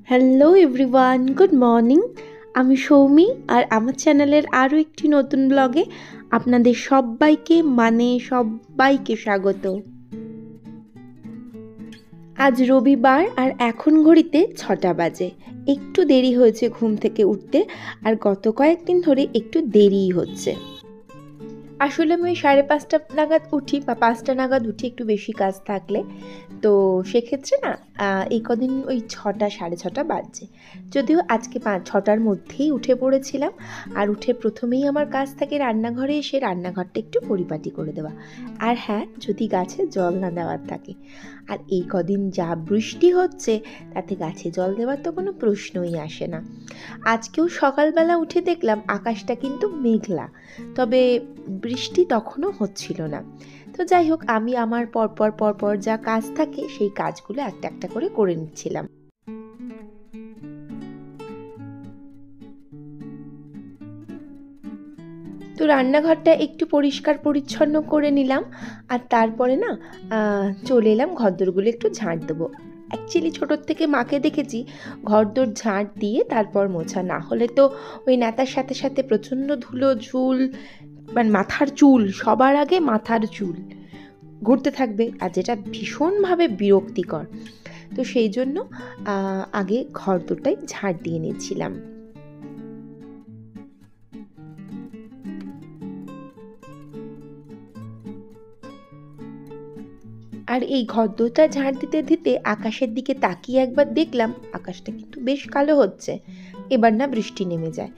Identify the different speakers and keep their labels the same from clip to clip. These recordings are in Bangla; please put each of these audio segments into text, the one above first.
Speaker 1: Hello everyone, good morning. আমি সৌমি আর আমার চ্যানেলের আরও একটি নতুন ব্লগে আপনাদের সবাইকে স্বাগত। আজ রবিবার আর এখন ঘড়িতে 6টা বাজে। একটু দেরি হয়েছে ঘুম থেকে উঠতে, আর গত কয়েকদিন ধরে একটু দেরিই হচ্ছে। আসলে আমি ওই 5:30 নাগাদ উঠি বা 5টা নাগাদ উঠি একটু বেশি কাজ থাকলে। তো সেক্ষেত্রে না এই কদিন ওই 6টা 6:30 বাজছে। যদিও আজকে 6টার মধ্যেই উঠে পড়েছিলাম। আর উঠে প্রথমেই আমার কাজ থাকে রান্নাঘরে এসে রান্নাঘরটা একটু পরিপাটি করে দেওয়া। আর হ্যাঁ, যদি গাছে জল না দেওয়ার থাকে। আর এই কদিন যা বৃষ্টি হচ্ছে তাতে গাছে জল দেওয়ার তো কোনো প্রশ্নই আসে না। আজকেও সকালবেলা উঠে দেখলাম আকাশটা কিন্তু মেঘলা, তবে বৃষ্টি তখনও হচ্ছিল না। তো যাই হোক, আমি আমার পরপর যা কাজ থাকে সেই কাজগুলো একটা একটা করে নিচ্ছিলাম। তো রান্নাঘরটা একটু পরিষ্কার পরিচ্ছন্ন করে নিলাম, আর তারপরে না চলে এলাম ঘরদোরগুলো একটু ঝাঁট দেবো। অ্যাকচুয়ালি ছোটোর থেকে মাকে দেখেছি ঘরদোর ঝাঁট দিয়ে তারপর মোছা, না হলে তো ওই ন্যাতার সাথে সাথে প্রচণ্ড ধুলো ঝুল, মানে মাথার চুল, সবার আগে মাথার চুল ঘুরতে থাকবে, আর যেটা ভীষণভাবে বিরক্তিকর। তো সেই জন্য আগে ঘরদোরটাই ঝাঁট দিয়ে নিচ্ছিলাম। আর এই ঘরদোরটা ঝাড় দিতে দিতে আকাশের দিকে তাকিয়ে একবার দেখলাম আকাশটা কিন্তু বেশ কালো হচ্ছে। এবার না বৃষ্টি নেমে যায়।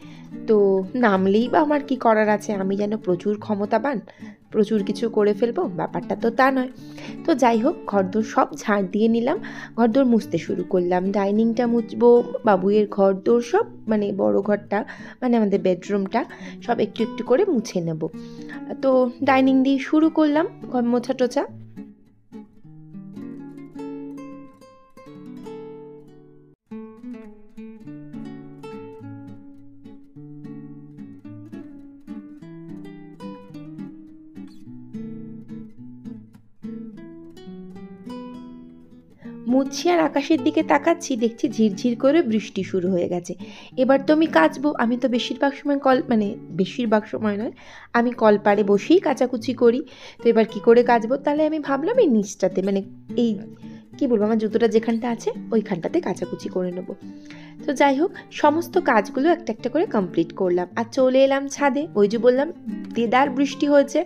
Speaker 1: তো নামলেই বা আমার কি করার আছে, আমি যেন প্রচুর ক্ষমতাবান, প্রচুর কিছু করে ফেলবো, ব্যাপারটা তো তা নয়। তো যাই হোক, ঘরদোর সব ঝাড় দিয়ে নিলাম, ঘরদোর মুছতে শুরু করলাম। ডাইনিংটা মুছবো, বাবুয়ের ঘরদোর সব, মানে বড় ঘরটা, মানে আমাদের বেডরুমটা সব একটু একটু করে মুছে নেব। তো ডাইনিং দিয়ে শুরু করলাম ঘর মোছা টোছা। মুছছি আর আকাশের দিকে তাকাচ্ছি, দেখছি ঝিরঝির করে বৃষ্টি শুরু হয়ে গেছে। এবার তো আমি কাচবো। আমি তো বেশিরভাগ সময় বেশিরভাগ সময় নয়, আমি কলপাড়ে বসেই কাচাকুচি করি। তো এবার কি করে কাচবো? তাহলে আমি ভাবলাম এই নিচটাতে, মানে এই কি বলবো, আমার জুতোটা যেখানটা আছে ওইখানটাতে কাচাকুচি করে নেবো। তো যাই হোক, সমস্ত কাজগুলো একটা একটা করে কমপ্লিট করলাম আর চলে এলাম ছাদে। ওই যে বললাম দেদার বৃষ্টি হয়েছে,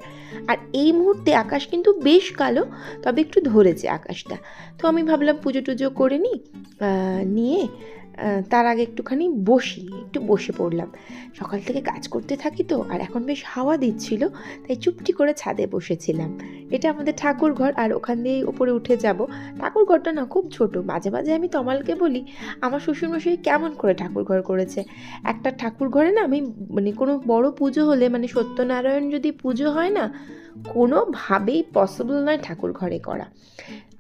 Speaker 1: আর এই মুহূর্তে আকাশ কিন্তু বেশ কালো, তবে একটু ধরেছে আকাশটা। তো আমি ভাবলাম পুজো টুজো করে নিয়ে তার আগে একটুখানি একটু বসে পড়লাম। সকাল থেকে কাজ করতে থাকি তো, আর এখন বেশ হাওয়া দিচ্ছিল, তাই চুপটি করে ছাদে বসেছিলাম। এটা আমাদের ঠাকুর ঘর, আর ওখান দিয়ে উপরে উঠে যাব। ঠাকুর ঘরটা না খুব ছোট। মাঝে মাঝে আমি তমালকে বলি আমার শ্বশুরমশাই কেমন করে ঠাকুর ঘর করেছে। একটা ঠাকুর ঘরে না আমি, মানে কোনো বড় পুজো হলে, মানে সত্যনারায়ণ যদি পুজো হয় না, কোনোভাবেই পসিবল নয় ঠাকুর ঘরে করা।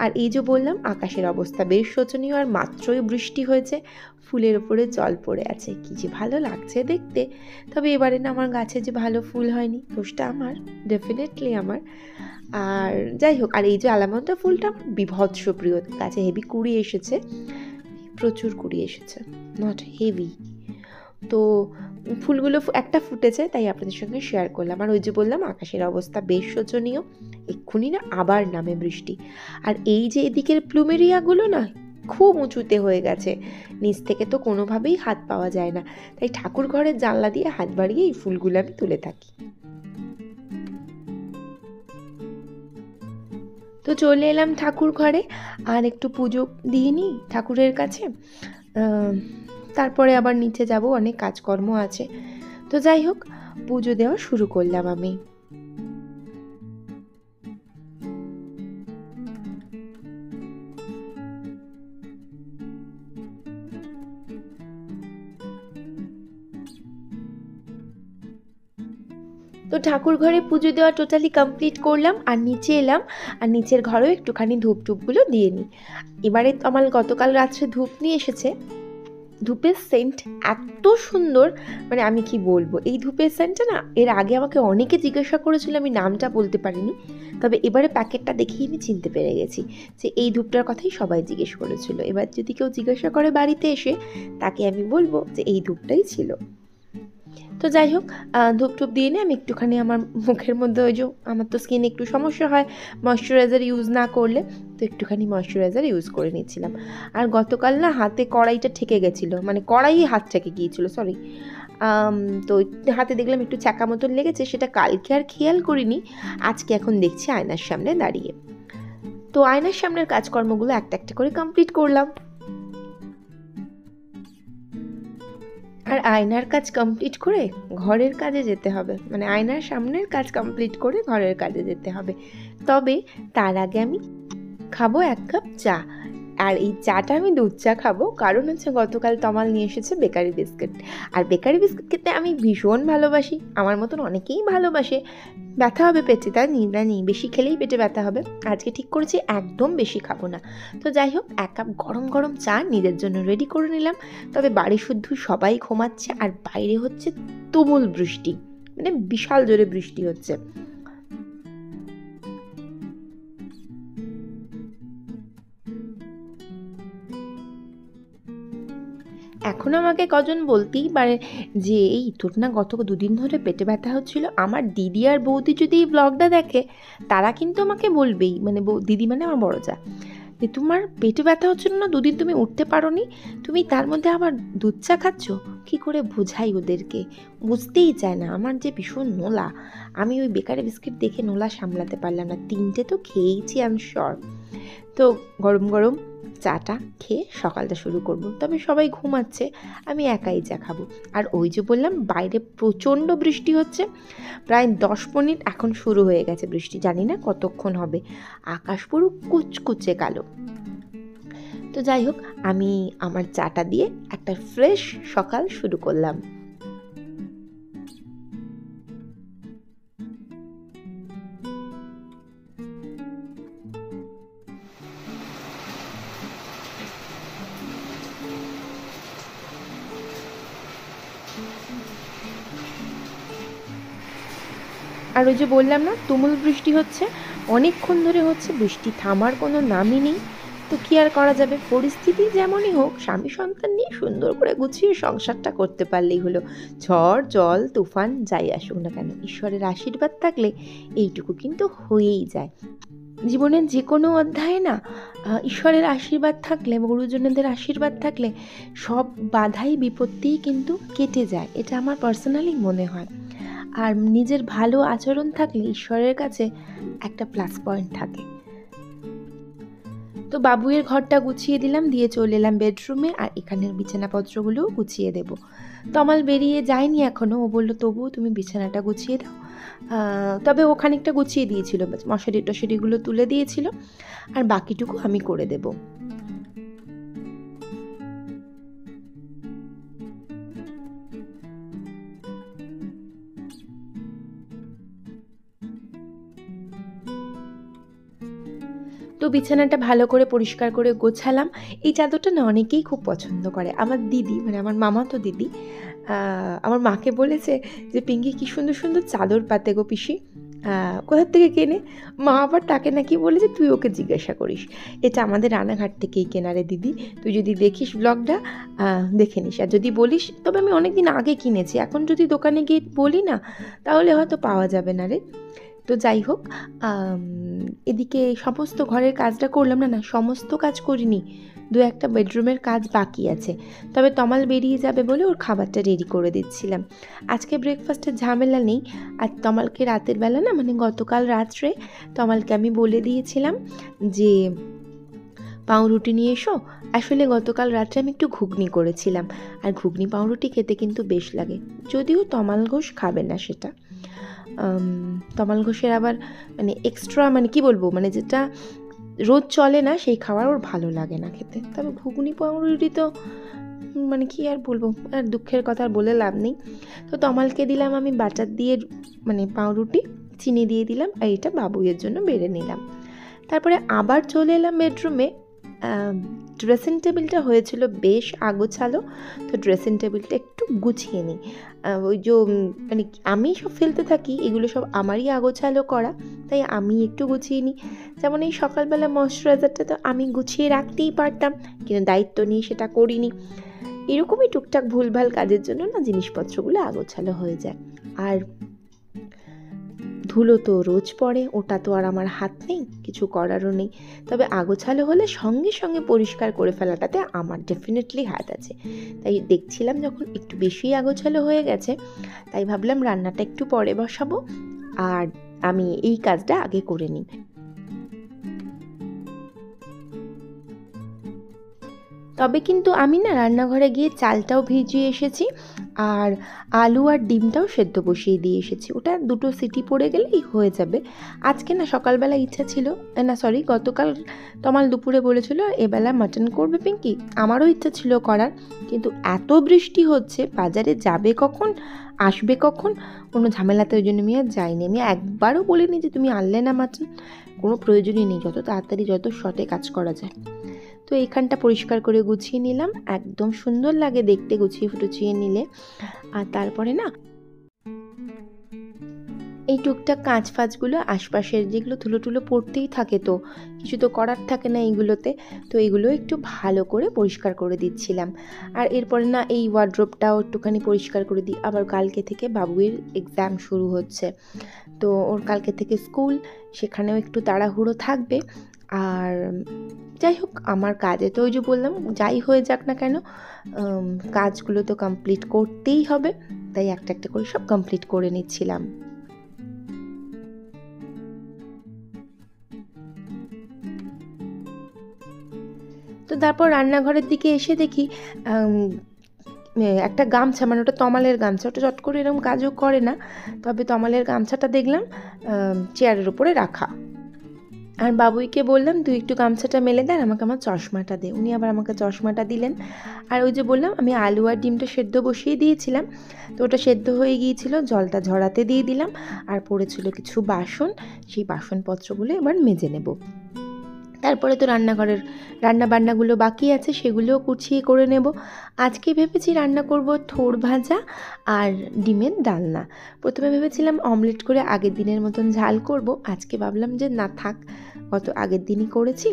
Speaker 1: আর এই যে বললাম আকাশের অবস্থা বেশ শোচনীয়, আর মাত্রই বৃষ্টি হয়েছে, ফুলের ওপরে জল পড়ে আছে, কি যে ভালো লাগছে দেখতে। তবে এবারে না আমার গাছে যে ভালো ফুল হয়নি, দোষটা আমার, ডেফিনেটলি আমার। আর যাই হোক, আর এই যে আলামন্দা ফুলটা আমার বিভৎস প্রিয়, গাছে হেভি কুড়ি এসেছে, প্রচুর কুড়ি এসেছে, নট হেভি। তো ফুলগুলো একটা ফুটেছে, তাই আপনাদের সঙ্গে শেয়ার করলাম। আর ওই যে বললাম আকাশের অবস্থা বেশ শোচনীয়, এক্ষুনি না আবার নামে বৃষ্টি। আর এই যে এদিকের প্লুমেরিয়াগুলো না খুব উঁচুতে হয়ে গেছে, নিচ থেকে তো কোনোভাবেই হাত পাওয়া যায় না, তাই ঠাকুর ঘরের জানলা দিয়ে হাত বাড়িয়ে এই ফুলগুলো আমি তুলে থাকি। তো চলে এলাম ঠাকুর ঘরে, আর একটু পুজো দিয়ে নিই ঠাকুরের কাছে, তারপরে আবার নিচে যাব, অনেক কাজকর্ম আছে। তো যাই হোক, পুজো দেওয়া শুরু করলাম আমি। তো ঠাকুর ঘরে পুজো দেওয়া টোটালি কমপ্লিট করলাম, আর নিচে এলাম, আর নিচের ঘরেও একটুখানি ধূপ টুপগুলো দিয়ে নিই। এবারে আমার গতকাল রাত্রে ধূপ নিয়ে এসেছে, ধূপের সেন্ট এত সুন্দর, মানে আমি কি বলবো, এই ধূপের সেন্টটা না এর আগে আমাকে অনেকে জিজ্ঞাসা করেছিল, আমি নামটা বলতে পারিনি। তবে এবারে প্যাকেটটা দেখেই আমি চিনতে পেরে গেছি যে এই ধূপটার কথাই সবাই জিজ্ঞেস করেছিল। এবার যদি কেউ জিজ্ঞাসা করে বাড়িতে এসে, তাকে আমি বলবো যে এই ধূপটাই ছিল। তো যাই হোক, ধূপ টুপ দিয়ে নিয়ে আমি একটুখানি আমার মুখের মধ্যে, ওই যে আমার তো স্কিন একটু সমস্যা হয় ময়শ্চারাইজার ইউজ না করলে, তো একটুখানি ময়শ্চারাইজার ইউজ করে নিচ্ছিলাম। আর গতকাল না হাতে কড়াইটা ঠেকে গেছিলো, মানে কড়াই হাত ঠেকে গিয়েছিলো, সরি। তো হাতে দেখলাম একটু চাকা মতন লেগেছে, সেটা কালকে আর খেয়াল করিনি, আজকে এখন দেখছি আয়নার সামনে দাঁড়িয়ে। তো আয়নার সামনের কাজকর্মগুলো একটা একটা করে কমপ্লিট করলাম। আর আয়নার কাজ কমপ্লিট করে ঘরের কাজে যেতে হবে, মানে আয়নার সামনের কাজ কমপ্লিট করে ঘরের কাজে যেতে হবে। তবে তার আগে আমি খাবো 1 কাপ চা। আর এই চাটা আমি দুধ চা খাবো, কারণ হচ্ছে গতকাল তমাল নিয়ে এসেছে বেকারি বিস্কিট। আর বেকারি বিস্কিট খেতে আমি ভীষণ ভালোবাসি, আমার মতন অনেকেই ভালোবাসে। ব্যথা হবে পেটে, তাই জানি, বেশি খেলেই পেটে ব্যথা হবে। আজকে ঠিক করেছি একদম বেশি খাবো না। তো যাই হোক, 1 কাপ গরম গরম চা নিজের জন্য রেডি করে নিলাম। তবে বাড়ি শুদ্ধ সবাই ঘুমাচ্ছে, আর বাইরে হচ্ছে তুমুল বৃষ্টি, মানে বিশাল জোরে বৃষ্টি হচ্ছে। এখন আমাকে কজন বলতেই পারে যে এই তোর না গত 2 দিন ধরে পেটে ব্যথা হচ্ছিল। আমার দিদি আর বৌদি যদি এই ব্লগটা দেখে, তারা কিন্তু আমাকে বলবেই, মানে দিদি মানে আমার বড় যা, যে তোমার পেটে ব্যথা হচ্ছিল না 2 দিন, তুমি উঠতে পারোনি, তুমি তার মধ্যে আবার দুধ চা খাচ্ছ। কী করে বোঝাই ওদেরকে, বুঝতেই চায় না। আমার যে ভীষণ নোলা, আমি ওই বেকারি বিস্কিট দেখে নোলা সামলাতে পারলাম না, 3টে তো খেয়েইছি আই এম শিওর। তো গরম গরম চাটা খেয়ে সকালটা শুরু করব। তবে সবাই ঘুমাচ্ছে, আমি একাই চা খাবো। আর ওই যে বললাম বাইরে প্রচণ্ড বৃষ্টি হচ্ছে, প্রায় 10 মিনিট এখন শুরু হয়ে গেছে বৃষ্টি, জানি না কতক্ষণ হবে। আকাশ পুরো কুচকুচে কালো। তো যাই হোক, আমি আমার চাটা দিয়ে একটা ফ্রেশ সকাল শুরু করলাম। আর ওই যে বললাম না তুমুল বৃষ্টি হচ্ছে, অনেকক্ষণ ধরে হচ্ছে, বৃষ্টি থামার কোনো নামই নেই। তো কী আর করা যাবে, পরিস্থিতি যেমনই হোক, স্বামী সন্তান নিয়ে সুন্দর করে গুছিয়ে সংসারটা করতে পারলেই হলো। ঝড় জল তুফান যাই আসুক না কেন, ঈশ্বরের আশীর্বাদ থাকলে এইটুকু কিন্তু হয়েই যায়। জীবনের যে কোনো অধ্যায়ে না ঈশ্বরের আশীর্বাদ থাকলে, গুরুজনদের আশীর্বাদ থাকলে সব বাধাই বিপত্তিই কিন্তু কেটে যায়, এটা আমার পার্সোনালি মনে হয়। আর নিজের ভালো আচরণ থাকলে ঈশ্বরের কাছে একটা প্লাস পয়েন্ট থাকে। তো বাবুয়ের ঘরটা গুছিয়ে দিলাম, দিয়ে চলে এলাম বেডরুমে, আর এখানের বিছানাপত্রগুলোও গুছিয়ে দেব। তমাল বেরিয়ে যায়নি এখনও, ও বললো তবুও তুমি বিছানাটা গুছিয়ে দাও। তবে ও খানিকটা গুছিয়ে দিয়েছিল, মশারি টশারিগুলো তুলে দিয়েছিল, আর বাকিটুকু আমি করে দেবো। তো বিছানাটা ভালো করে পরিষ্কার করে গোছালাম। এই চাদরটা না অনেকেই খুব পছন্দ করে। আমার দিদি, মানে আমার মামাতো দিদি, আমার মাকে বলেছে যে পিঙ্কি কী সুন্দর সুন্দর চাদর পাতে গো পিসি, কোথার থেকে কেনে? মা আবার তাকে নাকি বলেছে তুই ওকে জিজ্ঞাসা করিস। এটা আমাদের রানাঘাট থেকেই কেনা রে দিদি, তুই যদি দেখিস ব্লগটা দেখে নিস। আর যদি বলিস, তবে আমি অনেক দিন আগে কিনেছি, এখন যদি দোকানে গিয়ে বলি না তাহলে হয়তো পাওয়া যাবে না রে। তো যাই হোক, এদিকে সমস্ত ঘরের কাজটা করলাম, না সমস্ত কাজ করিনি, 2-1টা বেডরুমের কাজ বাকি আছে। তবে তমাল বেরিয়ে যাবে বলে ওর খাবারটা রেডি করে দিচ্ছিলাম। আজকে ব্রেকফাস্টের ঝামেলা নেই। আর তমালকে রাতের বেলা না, মানে গতকাল রাত্রে তমালকে আমি বলে দিয়েছিলাম যে পাউরুটি নিয়ে এসো। আসলে গতকাল রাত্রে আমি একটু ঘুগনি করেছিলাম, আর ঘুগনি পাউরুটি খেতে কিন্তু বেশ লাগে, যদিও তমাল ঘোষ খাবে না সেটা। তমাল ঘোষের আবার মানে এক্সট্রা, মানে কি বলবো, মানে যেটা রোজ চলে না সেই খাবার ওর ভালো লাগে না খেতে। তবে ঘুগনি পাউরুটি তো মানে কি আর বলবো, আর দুঃখের কথা আর বলে লাভ নেই। তো তমালকে দিলাম আমি বাটার দিয়ে, মানে পাউরুটি, চিনি দিয়ে দিলাম, আর এটা বাবুইয়ের জন্য বেড়ে নিলাম। তারপরে আবার চলে এলাম বেডরুমে। ড্রেসিং টেবিলটা হয়েছিল বেশ আগোছালো, তো ড্রেসিং টেবিলটা একটু গুছিয়ে নিই। ওই যে মানে আমি সব ফেলতে থাকি, এগুলো সব আমারই আগোছালো করা, তাই আমি একটু গুছিয়ে নিই। যেমন এই সকালবেলা ময়শ্চারাইজারটা তো আমি গুছিয়ে রাখতেই পারতাম, কিন্তু দায়িত্ব নিয়ে সেটা করিনি। এরকমই টুকটাক ভুলভাল কাজের জন্য না জিনিসপত্রগুলো আগোছালো হয়ে যায়। আর ধুলো তো রোজ পড়ে, ওটা তো আর আমার হাত নেই, কিছু করারও নেই। তবে আগোছালো হলে সঙ্গে সঙ্গে পরিষ্কার করে ফেলাটাতে আমার ডেফিনেটলি হাত আছে। তাই দেখছিলাম যখন একটু বেশি আগোছালো হয়ে গেছে, তাই ভাবলাম রান্নাটা একটু পরে বসাবো আর আমি এই কাজটা আগে করে নিই। তবে কিন্তু আমি না রান্নাঘরে গিয়ে চালটাও ভিজিয়ে এসেছি, আর আলু আর ডিমটাও সেদ্ধ বসিয়ে দিয়ে এসেছি। ওটা দুটো সিটি পড়ে গেলেই হয়ে যাবে। আজকে না সকালবেলা ইচ্ছা ছিল, না সরি গতকাল তমাল দুপুরে বলেছিল এবেলা মাটন করবে পিঙ্কি, আমারও ইচ্ছা ছিল করার, কিন্তু এত বৃষ্টি হচ্ছে, বাজারে যাবে কখন আসবে কখন, কোনো ঝামেলাতে ওই জন্য আমি আর যাইনি। আমি একবারও বলিনি যে তুমি আনলে না মাটন, কোনো প্রয়োজনই নেই, যত তাড়াতাড়ি যত শর্টে কাজ করা যায়। তো এইখানটা পরিষ্কার করে গুছিয়ে নিলাম, একদম সুন্দর লাগে দেখতে গুছিয়ে ফুটিয়ে নিলে। আর তারপরে না এই টুকটাক কাঁচ ফাঁচগুলো আশপাশের যেগুলো ধুলো টুলো পড়তেই থাকে, তো কিছু তো করার থাকে না এইগুলোতে, তো এগুলো একটু ভালো করে পরিষ্কার করে দিচ্ছিলাম। আর এরপরে না এই ওয়ার্ড্রোবটাও একটুখানি পরিষ্কার করে দিই। আবার কালকে থেকে বাবুয়ের এক্সাম শুরু হচ্ছে, তো ওর কালকে থেকে স্কুল, সেখানেও একটু তাড়াহুড়ো থাকবে। আর যাই হোক, আমার কাজে তো ওই যে বললাম যাই হয়ে যাক না কেন কাজগুলো তো কমপ্লিট করতেই হবে, তাই একটা একটা করে সব কমপ্লিট করে নিচ্ছিলাম। তো তারপর রান্নাঘরের দিকে এসে দেখি একটা গামছা, মানে ওটা তমালের গামছা, ওটা চট করে এরকম কাজও করে না, তবে তমালের গামছাটা দেখলাম চেয়ারের উপরে রাখা। আর বাবুইকে বললাম তুই একটু গামছাটা মেলে দেন, আমাকে আমার চশমাটা দে। উনি আবার আমাকে চশমাটা দিলেন। আর ওই যে বললাম আমি আলু আর ডিমটা সেদ্ধ বসিয়ে দিয়েছিলাম, তো ওটা সেদ্ধ হয়ে গিয়েছিল, জলটা ঝরাতে দিয়ে দিলাম। আর পড়েছিল কিছু বাসন, সেই বাসনপত্রগুলো এবার মেজে নেব। তারপরে তো রান্নাঘরের রান্নাবান্নাগুলো বাকি আছে, সেগুলোও গুছিয়ে করে নেব। আজকে ভেবেছি রান্না করব থোড় ভাজা আর ডিমের ডালনা। প্রথমে ভেবেছিলাম অমলেট করে আগের দিনের মতন ঝাল করব, আজকে ভাবলাম যে না থাক, গত আগের দিনই করেছি,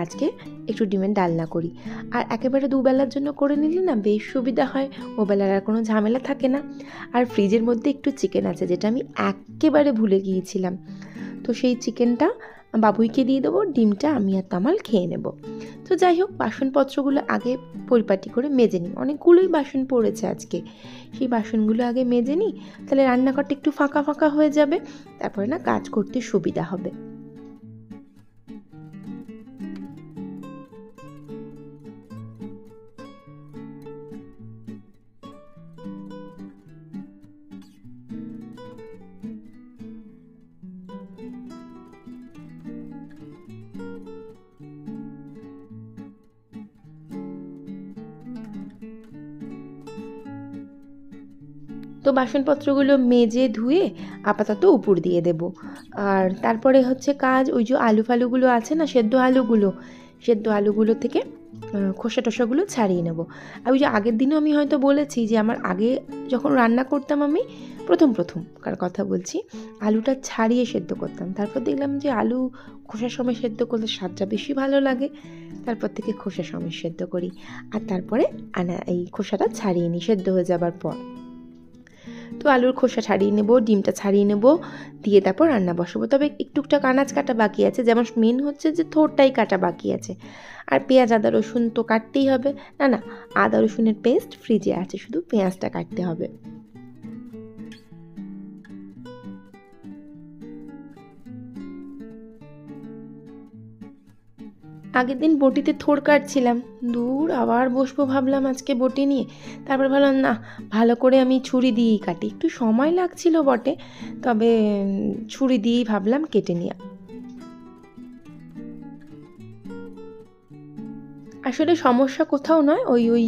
Speaker 1: আজকে একটু ডিমের ডালনা করি। আর একেবারে দুবেলার জন্য করে নিলে না বেশ সুবিধা হয়, ওবেলার আর কোনো ঝামেলা থাকে না। আর ফ্রিজের মধ্যে একটু চিকেন আছে, যেটা আমি একেবারে ভুলে গিয়েছিলাম, তো সেই চিকেনটা বাবুইকে দিয়ে দেবো, ডিমটা আমি আর তামাল খেয়ে নেব। তো যাই হোক, বাসনপত্রগুলো আগে পরিপাটি করে মেজে নিই, অনেকগুলোই বাসন পড়েছে আজকে, সেই বাসনগুলো আগে মেজে নিই, তাহলে রান্নাঘরটা একটু ফাঁকা ফাঁকা হয়ে যাবে, তারপরে না কাজ করতে সুবিধা হবে। তো বাসনপত্রগুলো মেজে ধুয়ে আপাতত উপর দিয়ে দেব। আর তারপরে হচ্ছে কাজ ওই যে আলু ফালুগুলো আছে না, সেদ্ধ আলুগুলো থেকে খোসা টোসাগুলো ছাড়িয়ে নেব। আর ওই যে আগের দিনও আমি হয়তো বলেছি যে আমার আগে যখন রান্না করতাম আমি প্রথমকার কথা বলছি, আলুটা ছাড়িয়ে সেদ্ধ করতাম, তারপর দেখলাম যে আলু খোসার সময় সেদ্ধ করলে স্বাদটা বেশি ভালো লাগে, তারপর থেকে খোসার সময় সেদ্ধ করি। আর তারপরে এই খোসাটা ছাড়িয়ে নিই সেদ্ধ হয়ে যাবার পর। তো আলুর খোসা ছাড়িয়ে নেব, ডিমটা ছাড়িয়ে নেব, দিয়ে তারপর রান্না বসাবো। তবে একটুকটাক আনাজ কাটা বাকি আছে, যেমন মেন হচ্ছে যে থোড়টাই কাটা বাকি আছে। আর পেঁয়াজ আদা রসুন তো কাটতেই হবে, না আদা রসুনের পেস্ট ফ্রিজে আছে, শুধু পেঁয়াজটা কাটতে হবে। আগের দিন বটিতে থোড় কাটছিলাম, দূর আবার বসবো ভাবলাম আজকে বটি নিয়ে, তারপর ভাবলাম না, ভালো করে আমি ছুরি দিয়েই কাটি, একটু সময় লাগছিল বটে, তবে ছুরি দিয়েই ভাবলাম কেটে নিয়ে। আসলে সমস্যা কোথাও নয়, ওই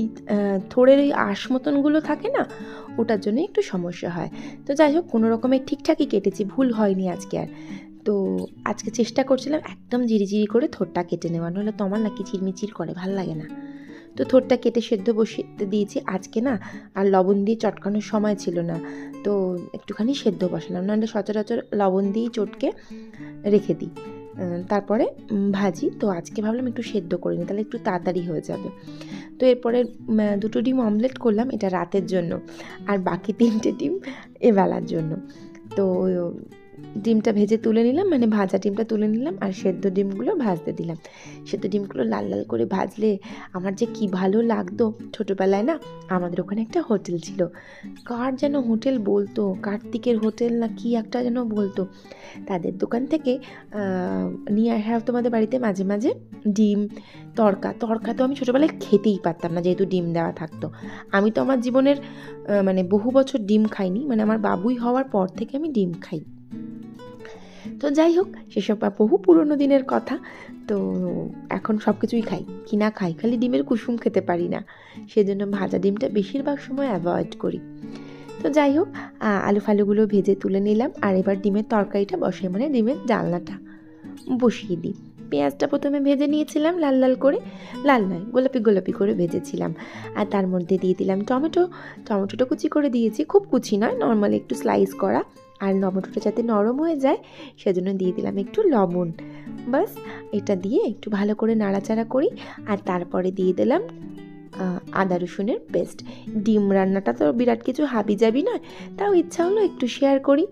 Speaker 1: থোড়ের ওই আঁশ মতনগুলো থাকে না, ওটার জন্য একটু সমস্যা হয়। তো যাই হোক, কোনো রকমের ঠিকঠাকই কেটেছি, ভুল হয়নি আজকে আর। তো আজকে চেষ্টা করছিলাম একদম জিরি করে থোরটা কেটে নেওয়া, নাহলে তোমার নাকি চিরমিচির করে, ভালো লাগে না। তো থোরটা কেটে সেদ্ধ বসিয়ে দিয়েছি। আজকে না আর লবণ দিয়ে চটকানোর সময় ছিল না, তো একটুখানি সেদ্ধ বসালাম, নাহলে সচরাচর লবণ দিয়েই চটকে রেখে দিই, তারপরে ভাজি। তো আজকে ভাবলাম একটু সেদ্ধ করে নিই, তাহলে একটু তাড়াতাড়ি হয়ে যাবে। তো এরপরে 2টো ডিম অমলেট করলাম, এটা রাতের জন্য, আর বাকি 3টে ডিম এবেলার জন্য। তো ডিমটা ভেজে তুলে নিলাম, মানে ভাজা ডিমটা তুলে নিলাম, আর সেদ্ধ ডিমগুলো ভাজতে দিলাম। সেদ্ধ ডিমগুলো লাল লাল করে ভাজলে আমার যে কি ভালো লাগতো। ছোটোবেলায় না আমাদের ওখানে একটা হোটেল ছিল, কার যেন হোটেল বলতো, কার্তিকের হোটেল না কি একটা যেন বলতো, তাদের দোকান থেকে নিয়ে আসা তোমাদের বাড়িতে মাঝে মাঝে ডিম তড়কা তো আমি ছোটোবেলায় খেতেই পারতাম না, যেহেতু ডিম দেওয়া থাকতো। আমি তো আমার জীবনের মানে বহু বছর ডিম খাইনি, মানে আমার বাবুই হওয়ার পর থেকে আমি ডিম খাই। তো যাই হোক, সেসব বহু পুরনো দিনের কথা। তো এখন সব কিছুই খাই, কিনা খাই, খালি ডিমের কুসুম খেতে পারি না, সেজন্য ভাজা ডিমটা বেশিরভাগ সময় অ্যাভয়েড করি। তো যাই হোক, আলু ফালুগুলো ভেজে তুলে নিলাম, আর এবার ডিমের তরকারিটা বসে, মানে ডিমের ডালনাটা বসিয়ে দিই। পেঁয়াজটা প্রথমে ভেজে নিয়েছিলাম লাল লাল করে, লাল নয় গোলাপি করে ভেজেছিলাম, আর তার মধ্যে দিয়ে দিলাম টমেটোটা কুচি করে দিয়েছি, খুব কুচি নয়, নর্মালি একটু স্লাইস করা। আর টমেটোটা যাতে নরম হয়ে যায় সেজন্য দিয়ে দিলাম একটু লবণ। বাস এটা দিয়ে একটু ভালো করে নাড়াচাড়া করি, আর তারপরে দিয়ে দিলাম আদা রসুনের পেস্ট। ডিম রান্নাটা তো বিরাট কিছু হাবিজাবি নয়, তাও ইচ্ছা হলো একটু শেয়ার করি।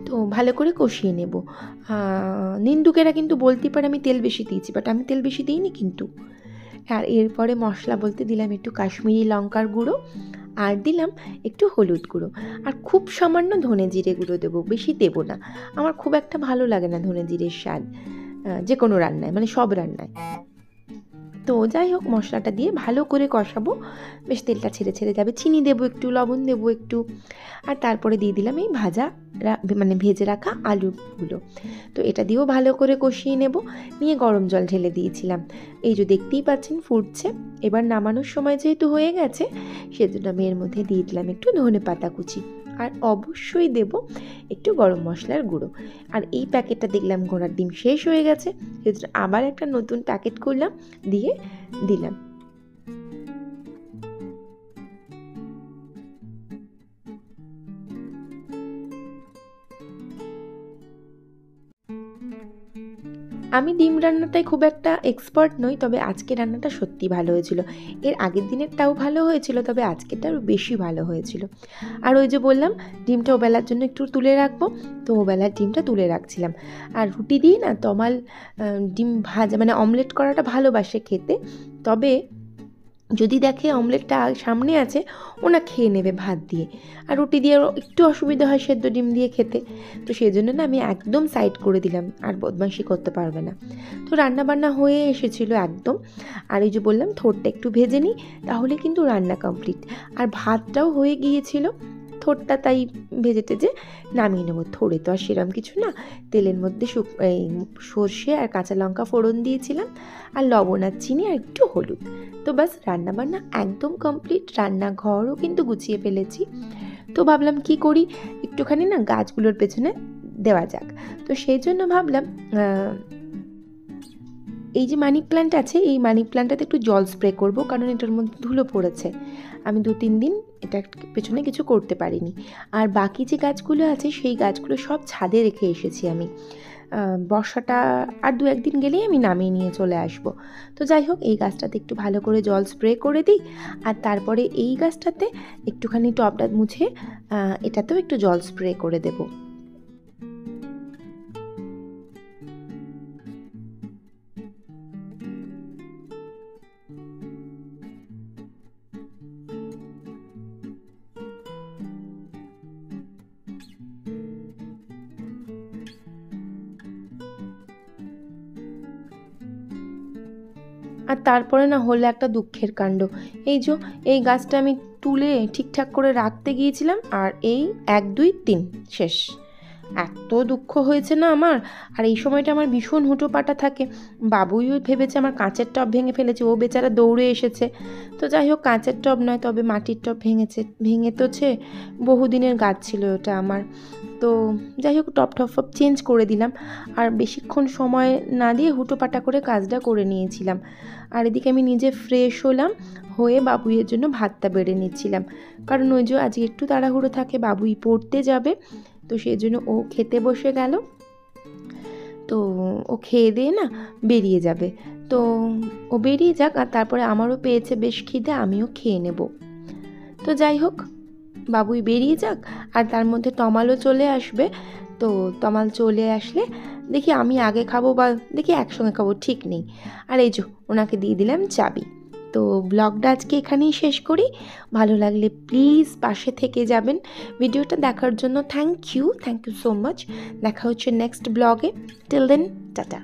Speaker 1: তো ভালো করে কষিয়ে নেব। নিন্দুকেরা কিন্তু বলতে পারে আমি তেল বেশি দিয়েছি, বাট আমি তেল বেশি দিইনি কিন্তু। আর এরপরে মশলা বলতে দিলাম একটু কাশ্মীরি লঙ্কার গুঁড়ো, আর দিলাম একটু হলুদ গুঁড়ো, আর খুব সামান্য ধনে জিরে গুঁড়ো দেবো, বেশি দেবো না, আমার খুব একটা ভালো লাগে না ধনে জিরের স্বাদ যে কোনো রান্নায়, মানে সব রান্নায়। তো যাই হোক, মশলাটা দিয়ে ভালো করে কষাবো, বেশ তেলটা ছেড়ে যাবে, চিনি দেবো একটু, লবণ দেবো একটু, আর তারপরে দিয়ে দিলাম এই মানে ভেজে রাখা আলুগুলো। তো এটা দিয়েও ভালো করে কষিয়ে নেব, নিয়ে গরম জল ঢেলে দিয়েছিলাম। এই যে দেখতেই পাচ্ছেন ফুটছে। এবার নামানোর সময় যেহেতু হয়ে গেছে, সেজন্য আমি এর মধ্যে দিয়ে দিলাম একটু ধনেপাতা কুচি, আর অবশ্যই দেব একটু গরম মশলার গুঁড়ো। আর এই প্যাকেটটা দেখলাম ঘোড়ার ডিম শেষ হয়ে গেছে, সেজন্য আবার একটা নতুন প্যাকেট করলাম, দিয়ে দিলাম। আমি ডিম রান্নাটায় খুব একটা এক্সপার্ট নই, তবে আজকে রান্নাটা সত্যি ভালো হয়েছিল। এর আগের দিনেরটাও ভালো হয়েছিল, তবে আজকেরটা আরও বেশি ভালো হয়েছিল। আর ওই যে বললাম ডিমটা ওবেলার জন্য একটু তুলে রাখবো, তো ওবেলার ডিমটা তুলে রাখছিলাম। আর রুটি দিয়ে না তমাল ডিম ভাজা মানে অমলেট করাটা ভালোবাসে খেতে, তবে যদি দেখে অমলেটটা সামনে আছে ওনা খেয়ে নেবে ভাত দিয়ে, আর রুটি দিয়ে একটু অসুবিধা হয় সেদ্ধ ডিম দিয়ে খেতে। তো সেই জন্য না আমি একদম সাইড করে দিলাম, আর বদমাইশি করতে পারবে না। তো রান্নাবান্না হয়ে এসেছিলো একদম। আর এই যে বললাম থোরটা একটু ভেজে নিই, তাহলে কিন্তু রান্না কমপ্লিট। আর ভাতটাও হয়ে গিয়েছিল, থোরটা তাই ভেজে টেজে নামিয়ে নেবো। থোড়ে তো আর সেরম কিছু না, তেলের মধ্যে এই সর্ষে আর কাঁচা লঙ্কা ফোড়ন দিয়েছিলাম, আর লবণ আর চিনি আর একটু হলুদ। তো বাস রান্নাবান্না একদম কমপ্লিট, রান্নাঘরও কিন্তু গুছিয়ে ফেলেছি। তো ভাবলাম কি করি, একটুখানি না গাছগুলোর পেছনে দেওয়া যাক। তো সেই জন্য ভাবলাম এই যে মানি প্ল্যান্ট আছে, এই মানি প্ল্যান্টটাতে একটু জল স্প্রে করব, কারণ এটার মধ্যে ধুলো পড়েছে। আমি 2-3 দিন এটার পেছনে কিছু করতে পারিনি। আর বাকি যে গাছগুলো আছে সেই গাছগুলো সব ছাদে রেখে এসেছি আমি। বর্ষাটা আর 2-1 দিন গেলেই আমি নামিয়ে নিয়ে চলে আসব। তো যাই হোক, এই গাছটাতে একটু ভালো করে জল স্প্রে করে দিই, আর তারপরে এই গাছটাতে একটুখানি টবটা মুছে এটাতেও একটু জল স্প্রে করে দেবো। আর তারপরে না হলো একটা দুঃখের কাণ্ড। এই গাছটা আমি তুলে ঠিকঠাক করে রাখতে গিয়েছিলাম, আর এই 1-2-3 শেষ। এত দুঃখ হয়েছে না আমার। আর এই সময়টা আমার ভীষণ হুটোপাটা থাকে। বাবুইও ভেবেছে আমার কাঁচের টব ভেঙে ফেলেছে, ও বেচারা দৌড়ে এসেছে। তো যাই হোক, কাঁচের টব নয়, তবে মাটির টব ভেঙেছে। বহুদিনের গাছ ছিল ওটা আমার। তো যাই হোক টপ চেঞ্জ করে দিলাম, আর বেশিক্ষণ সময় না দিয়ে হুটোপাটা করে কাজটা করে নিয়েছিলাম। আর এদিকে আমি নিজে ফ্রেশ হলাম, হয়ে বাবুইয়ের জন্য ভাতটা বেড়ে নিচ্ছিলাম, কারণ ওই যে আজকে একটু তাড়াহুড়ো থাকে, বাবুই পড়তে যাবে, তো সেই জন্য ও খেতে বসে গেল। তো ও খেয়ে দিয়ে না বেরিয়ে যাবে, তো ও বেরিয়ে যাক, আর তারপরে আমারও পেয়েছে বেশ খিদে, আমিও খেয়ে নেব। তো যাই হোক, বাবুই বেরিয়ে যাক, আর তার মধ্যে তমালও চলে আসবে। তো তমাল চলে আসলে দেখি আমি আগে খাবো বা দেখি একসঙ্গে খাবো ঠিক নেই। আর এই যে ওনাকে দিয়ে দিলাম চাবি। তো ব্লগটা আজকে এখানেই শেষ করি। ভালো লাগলে প্লিজ পাশে থেকে যাবেন। ভিডিওটা দেখার জন্য থ্যাংক ইউ সো মাচ। দেখা হচ্ছে নেক্সট ব্লগে। Till then, tata.